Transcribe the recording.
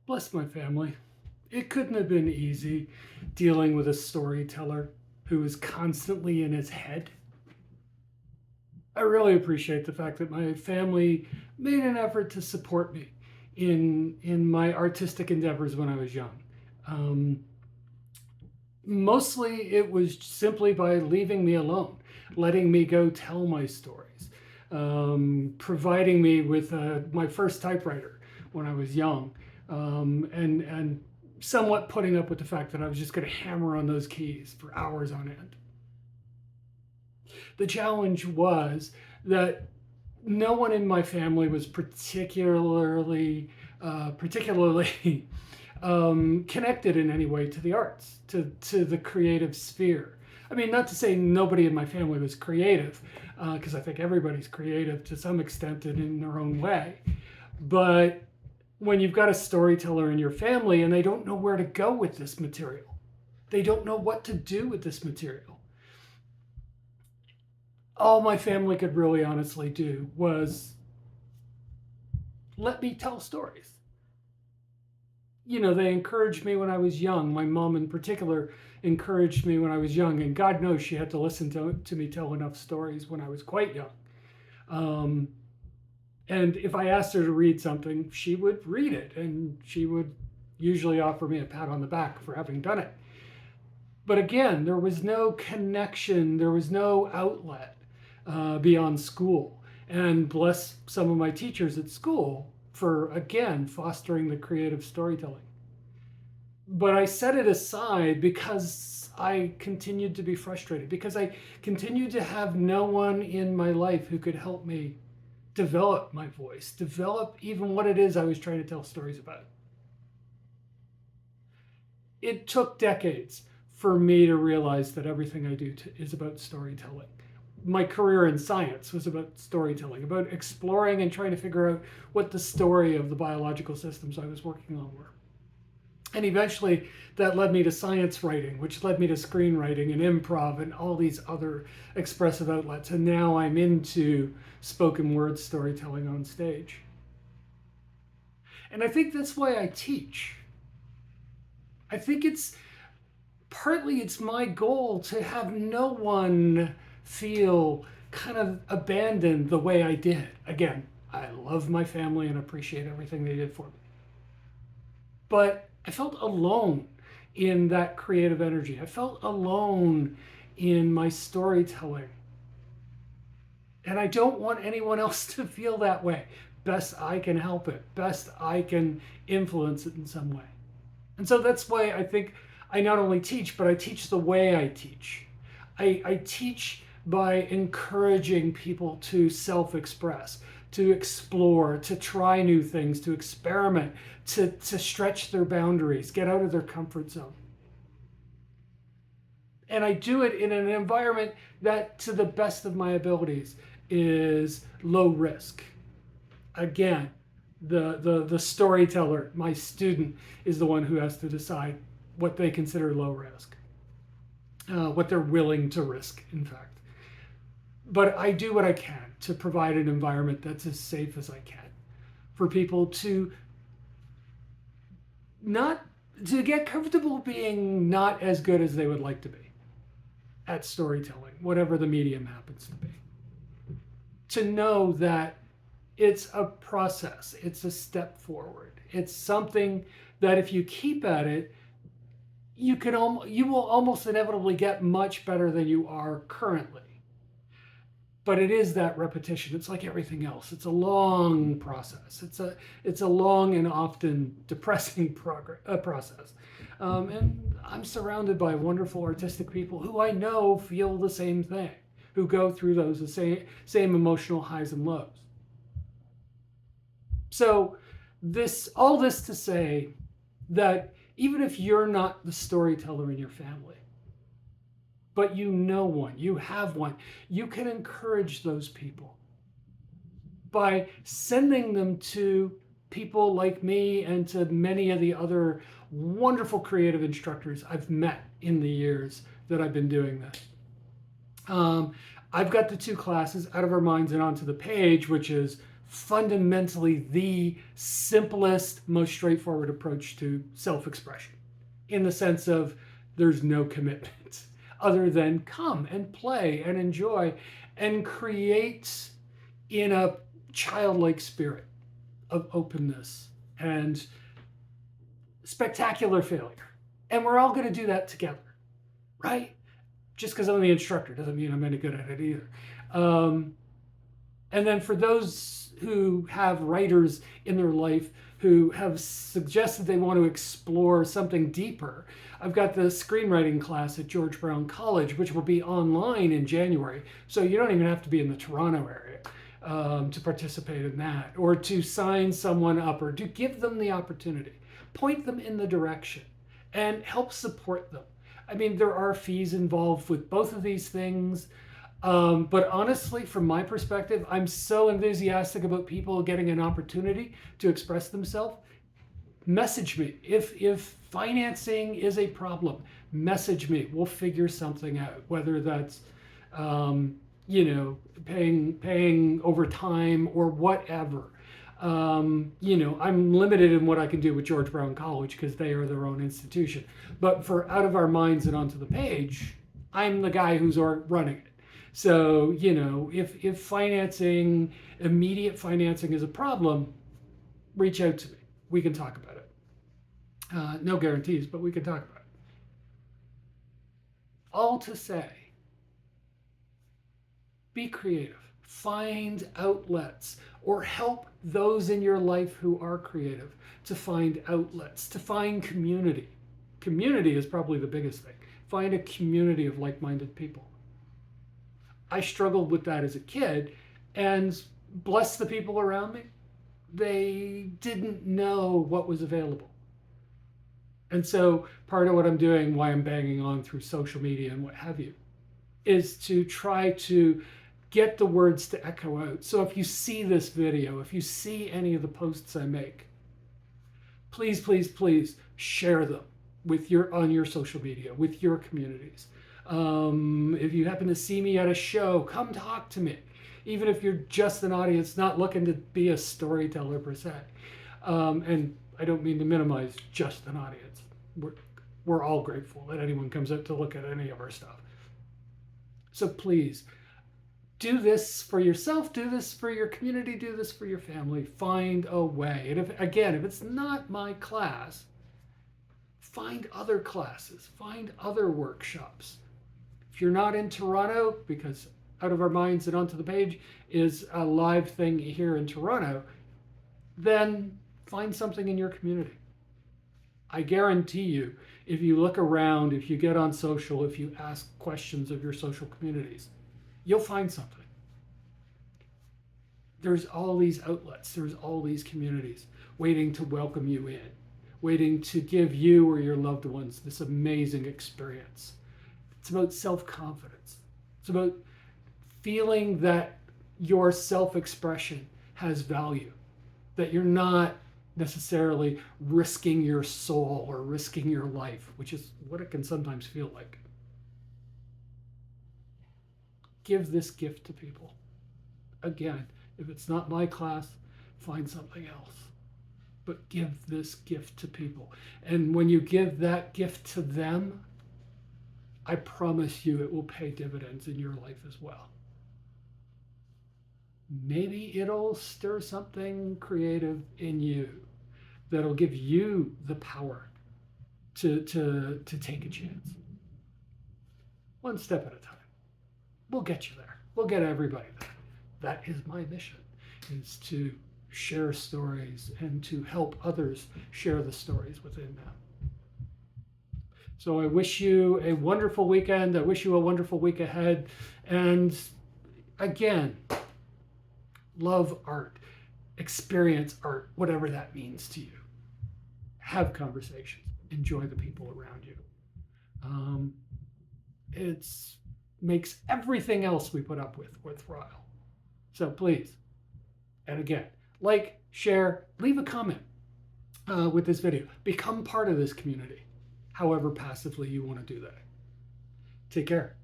Bless my family. It couldn't have been easy dealing with a storyteller who was constantly in his head. I really appreciate the fact that my family made an effort to support me in my artistic endeavors when I was young. Um, Mostly it was simply by leaving me alone, letting me go tell my stories, providing me with my first typewriter when I was young, and somewhat putting up with the fact that I was just going to hammer on those keys for hours on end. The challenge was that no one in my family was particularly connected in any way to the arts, to the creative sphere. I mean, not to say nobody in my family was creative, because I think everybody's creative to some extent and in their own way. But when you've got a storyteller in your family and they don't know where to go with this material, they don't know what to do with this material. All my family could really honestly do was let me tell stories. They encouraged me when I was young. My mom, in particular, encouraged me when I was young, and God knows she had to listen to me tell enough stories when I was quite young. Um, and if I asked her to read something, she would read it, and she would usually offer me a pat on the back for having done it. But again, there was no connection, there was no outlet beyond school. And bless some of my teachers at school for, again, fostering the creative storytelling. But I set it aside because I continued to be frustrated, because I continued to have no one in my life who could help me develop my voice, develop even what it is I was trying to tell stories about. It took decades for me to realize that everything I do is about storytelling. My career in science was about storytelling, about exploring and trying to figure out what the story of the biological systems I was working on were. And eventually that led me to science writing, which led me to screenwriting and improv and all these other expressive outlets. And now I'm into spoken word storytelling on stage. And I think that's why I teach. I think it's my goal to have no one feel kind of abandoned the way I did. Again, I love my family and appreciate everything they did for me. But I felt alone in that creative energy. I felt alone in my storytelling. And I don't want anyone else to feel that way. Best I can help it, best I can influence it in some way. And so that's why I think I not only teach, but I teach the way I teach. I teach by encouraging people to self express, to explore, to try new things, to experiment, to stretch their boundaries, get out of their comfort zone. And I do it in an environment that, to the best of my abilities, is low risk. Again, the storyteller, my student, is the one who has to decide what they consider low risk, what they're willing to risk, in fact. But I do what I can to provide an environment that's as safe as I can for people to not to get comfortable being not as good as they would like to be at storytelling, whatever the medium happens to be. To know that it's a process, it's a step forward. It's something that if you keep at it, you will almost inevitably get much better than you are currently. But it is that repetition. It's like everything else. It's a long process. It's a long and often depressing process. And I'm surrounded by wonderful artistic people who I know feel the same thing, who go through those same emotional highs and lows. So all this to say that even if you're not the storyteller in your family, but you know one, you have one, you can encourage those people by sending them to people like me and to many of the other wonderful creative instructors I've met in the years that I've been doing this. I've got the two classes, Out of Our Minds and Onto the Page, which is fundamentally the simplest, most straightforward approach to self-expression, in the sense of there's no commitment other than come and play and enjoy and create in a childlike spirit of openness and spectacular failure. And we're all going to do that together, right? Just because I'm the instructor doesn't mean I'm any good at it either. And then for those who have writers in their life who have suggested they want to explore something deeper, I've got the screenwriting class at George Brown College, which will be online in January. So you don't even have to be in the Toronto area to participate in that, or to sign someone up, or to give them the opportunity, point them in the direction, and help support them. I mean, there are fees involved with both of these things. But honestly, from my perspective, I'm so enthusiastic about people getting an opportunity to express themselves. Message me. If financing is a problem, message me. We'll figure something out, whether that's, paying over time or whatever. I'm limited in what I can do with George Brown College because they are their own institution. But for Out of Our Minds and Onto the Page, I'm the guy who's running it. So, if financing, immediate financing is a problem, reach out to me. We can talk about it. No guarantees, but we can talk about it. All to say, be creative. Find outlets, or help those in your life who are creative to find outlets, to find community. Community is probably the biggest thing. Find a community of like-minded people. I struggled with that as a kid, and bless the people around me, they didn't know what was available. And so part of what I'm doing, why I'm banging on through social media and what have you, is to try to get the words to echo out. So if you see this video, if you see any of the posts I make, please, please, please share them on your social media, with your communities. If you happen to see me at a show, come talk to me. Even if you're just an audience, not looking to be a storyteller per se. And I don't mean to minimize just an audience. We're all grateful that anyone comes out to look at any of our stuff. So please, do this for yourself, do this for your community, do this for your family. Find a way. And if it's not my class, find other classes, find other workshops. If you're not in Toronto, because Out of Our Minds and Onto the Page is a live thing here in Toronto, then find something in your community. I guarantee you, if you look around, if you get on social, if you ask questions of your social communities, you'll find something. There's all these outlets, there's all these communities waiting to welcome you in, waiting to give you or your loved ones this amazing experience. It's about self-confidence. It's about feeling that your self-expression has value, that you're not necessarily risking your soul or risking your life, which is what it can sometimes feel like. Give this gift to people. Again, if it's not my class, find something else. But give this gift to people. And when you give that gift to them, I promise you it will pay dividends in your life as well. Maybe it'll stir something creative in you that'll give you the power to take a chance. One step at a time. We'll get you there. We'll get everybody there. That is my mission, is to share stories and to help others share the stories within them. So I wish you a wonderful weekend. I wish you a wonderful week ahead. And again, love art, experience art, whatever that means to you. Have conversations. Enjoy the people around you. It makes everything else we put up with worthwhile. So please, and again, like, share, leave a comment with this video. Become part of this community, however passively you want to do that. Take care.